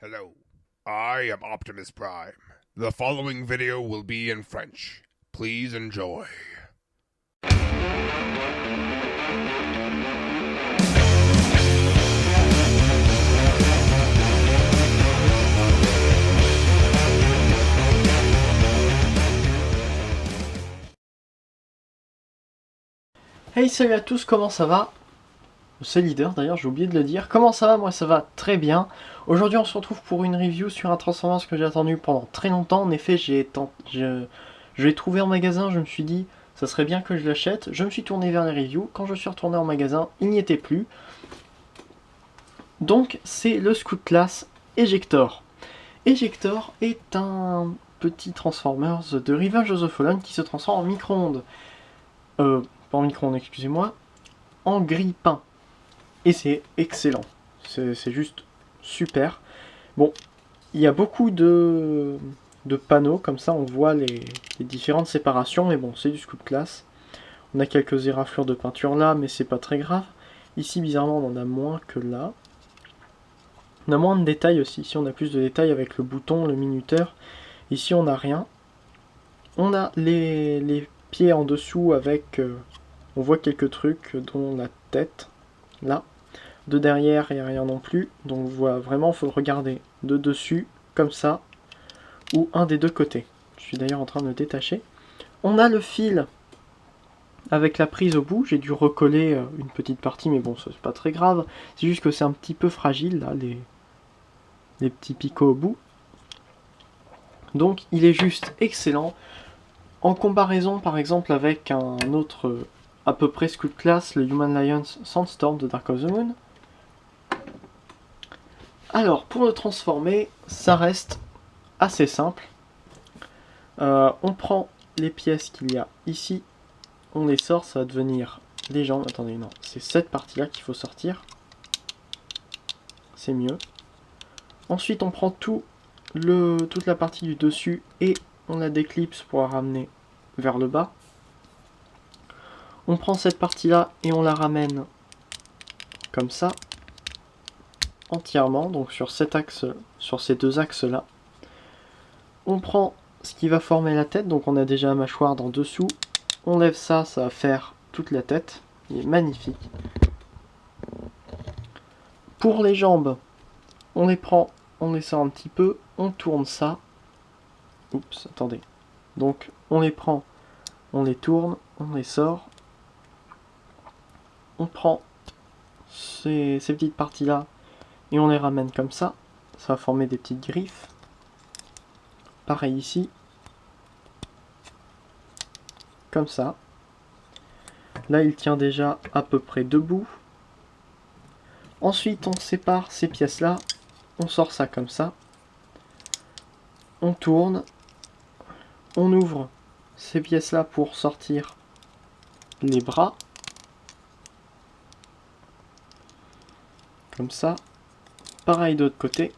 Hello, I am Optimus Prime. The following video will be in French. Please enjoy. Hey, salut à tous, comment ça va? C'est Leader d'ailleurs, j'ai oublié de le dire. Comment ça va? Moi ça va très bien. Aujourd'hui on se retrouve pour une review sur un Transformers que j'ai attendu pendant très longtemps. En effet, je l'ai trouvé en magasin, je me suis dit ça serait bien que je l'achète. Je me suis tourné vers les reviews. Quand je suis retourné en magasin, il n'y était plus. Donc c'est le Scout Class Ejector. Ejector est un petit Transformers de Revenge of the Fallen qui se transforme en micro-ondes. Pas en micro-ondes, excusez-moi. En grille-pain. Et c'est excellent. C'est juste super. Bon, il y a beaucoup de panneaux, comme ça on voit les différentes séparations, mais bon, c'est du Scout Class. On a quelques éraflures de peinture là, mais c'est pas très grave. Ici, bizarrement, on en a moins que là. On a moins de détails aussi. Ici, on a plus de détails avec le bouton, le minuteur. Ici, on n'a rien. On a les pieds en dessous avec... on voit quelques trucs, dont la tête, là. De derrière, il n'y a rien non plus. Donc voilà, vraiment, il faut le regarder de dessus, comme ça, ou un des deux côtés. Je suis d'ailleurs en train de le détacher. On a le fil avec la prise au bout. J'ai dû recoller une petite partie, mais bon, ça c'est pas très grave. C'est juste que c'est un petit peu fragile, là, les petits picots au bout. Donc il est juste excellent. En comparaison, par exemple, avec un autre à peu près Scout Class, le Human Lions Sandstorm de Dark of the Moon. Alors, pour le transformer, ça reste assez simple. On prend les pièces qu'il y a ici, on les sort, ça va devenir les jambes. Attendez, non, c'est cette partie-là qu'il faut sortir. C'est mieux. Ensuite, on prend toute la partie du dessus et on la déclipse pour la ramener vers le bas. On prend cette partie-là et on la ramène comme ça, entièrement, donc sur cet axe, sur ces deux axes-là. On prend ce qui va former la tête, donc on a déjà la mâchoire d'en dessous. On lève ça, ça va faire toute la tête. Il est magnifique. Pour les jambes, on les prend, on les sort un petit peu, on tourne ça. Oups, attendez. Donc on les prend, on les tourne, on les sort. On prend ces petites parties-là et on les ramène comme ça. Ça va former des petites griffes. Pareil ici. Comme ça. Là, il tient déjà à peu près debout. Ensuite, on sépare ces pièces-là. On sort ça comme ça. On tourne. On ouvre ces pièces-là pour sortir les bras. Comme ça. Pareil de l'autre côté.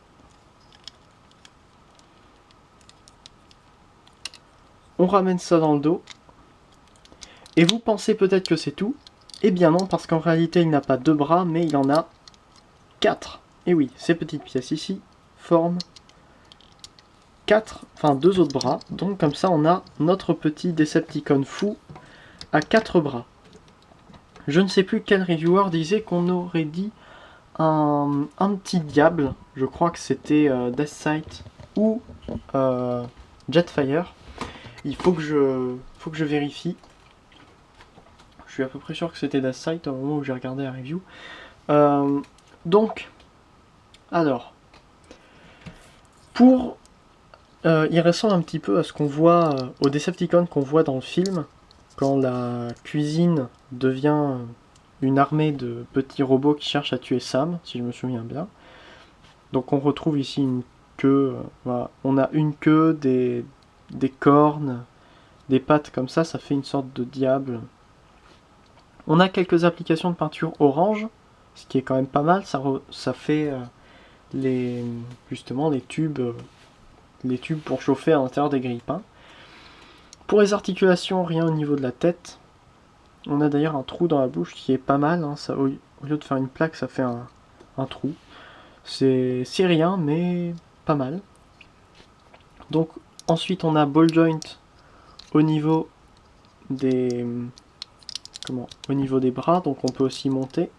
On ramène ça dans le dos. Et vous pensez peut-être que c'est tout. Eh bien non, parce qu'en réalité, il n'a pas 2 bras, mais il en a 4. Et oui, ces petites pièces ici forment 2 autres bras. Donc comme ça, on a notre petit Decepticon fou à 4 bras. Je ne sais plus quel reviewer disait qu'on aurait dit un petit diable. Je crois que c'était Deathsight ou Jetfire. Il faut que je vérifie. Je suis à peu près sûr que c'était Deathsight au moment où j'ai regardé la review. Donc, alors, il ressemble un petit peu à ce qu'on voit, au Decepticon qu'on voit dans le film, quand la cuisine devient une armée de petits robots qui cherchent à tuer Sam, si je me souviens bien. Donc on retrouve ici une queue, voilà. On a une queue, des cornes, des pattes comme ça fait une sorte de diable. On a quelques applications de peinture orange, ce qui est quand même pas mal, ça fait justement les tubes pour chauffer à l'intérieur des grille-pains. Pour les articulations, rien au niveau de la tête. On a d'ailleurs un trou dans la bouche qui est pas mal, hein, ça, au lieu de faire une plaque, ça fait un trou. C'est rien, mais pas mal. Donc ensuite on a ball joint au niveau des au niveau des bras, donc on peut aussi monter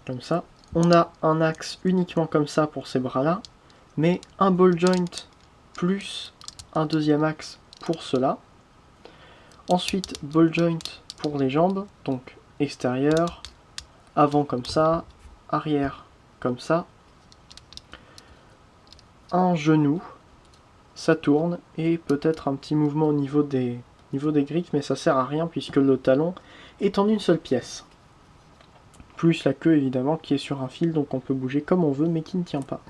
comme ça. On a un axe uniquement comme ça pour ces bras là, mais un ball joint plus un deuxième axe pour cela. Ensuite ball joint pour les jambes, donc extérieur, avant comme ça, arrière comme ça, un genou, ça tourne, et peut-être un petit mouvement au niveau des griffes, mais ça sert à rien puisque le talon est en une seule pièce. Plus la queue évidemment qui est sur un fil, donc on peut bouger comme on veut mais qui ne tient pas.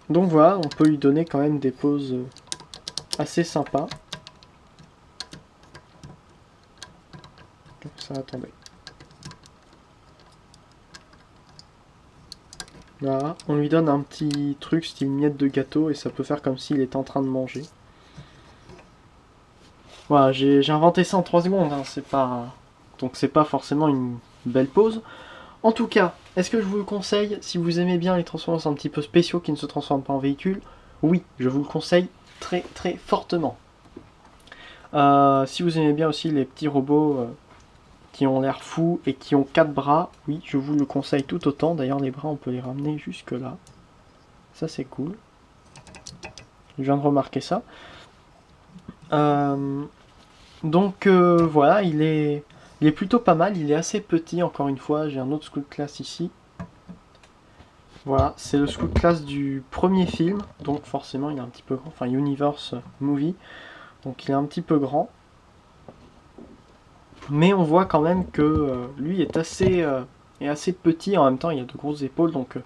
Donc voilà, on peut lui donner quand même des poses assez sympas. Donc ça, attendez. Voilà, on lui donne un petit truc style miette de gâteau et ça peut faire comme s'il était en train de manger. Voilà, j'ai inventé ça en 3 secondes, hein, donc c'est pas forcément une belle pose. En tout cas, est-ce que je vous le conseille si vous aimez bien les Transformers un petit peu spéciaux qui ne se transforment pas en véhicule? Oui, je vous le conseille très très fortement. Si vous aimez bien aussi les petits robots qui ont l'air fous et qui ont 4 bras, oui, je vous le conseille tout autant. D'ailleurs, les bras, on peut les ramener jusque là. Ça, c'est cool. Je viens de remarquer ça. Donc voilà, il est plutôt pas mal. Il est assez petit, encore une fois. J'ai un autre Skull Class ici. Voilà, c'est le Skull Class du premier film. Donc forcément, il est un petit peu grand. Enfin, Universe Movie. Donc il est un petit peu grand. Mais on voit quand même que lui est assez petit. En même temps, il a de grosses épaules. Donc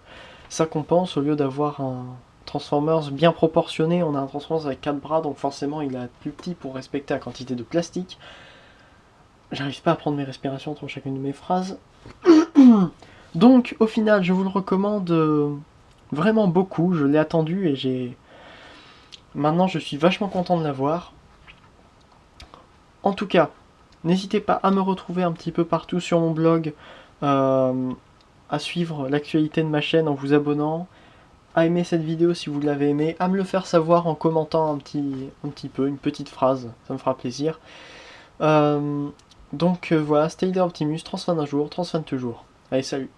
ça compense. Au lieu d'avoir un Transformers bien proportionné, on a un Transformers avec 4 bras. Donc forcément, il est plus petit pour respecter la quantité de plastique. J'arrive pas à prendre mes respirations entre chacune de mes phrases. Donc au final, je vous le recommande vraiment beaucoup. Je l'ai attendu et maintenant je suis vachement content de l'avoir. En tout cas, n'hésitez pas à me retrouver un petit peu partout sur mon blog, à suivre l'actualité de ma chaîne en vous abonnant, à aimer cette vidéo si vous l'avez aimée, à me le faire savoir en commentant un petit peu, une petite phrase, ça me fera plaisir. Donc voilà, stay there Optimus, transfan un jour, transfan toujours. Allez, salut!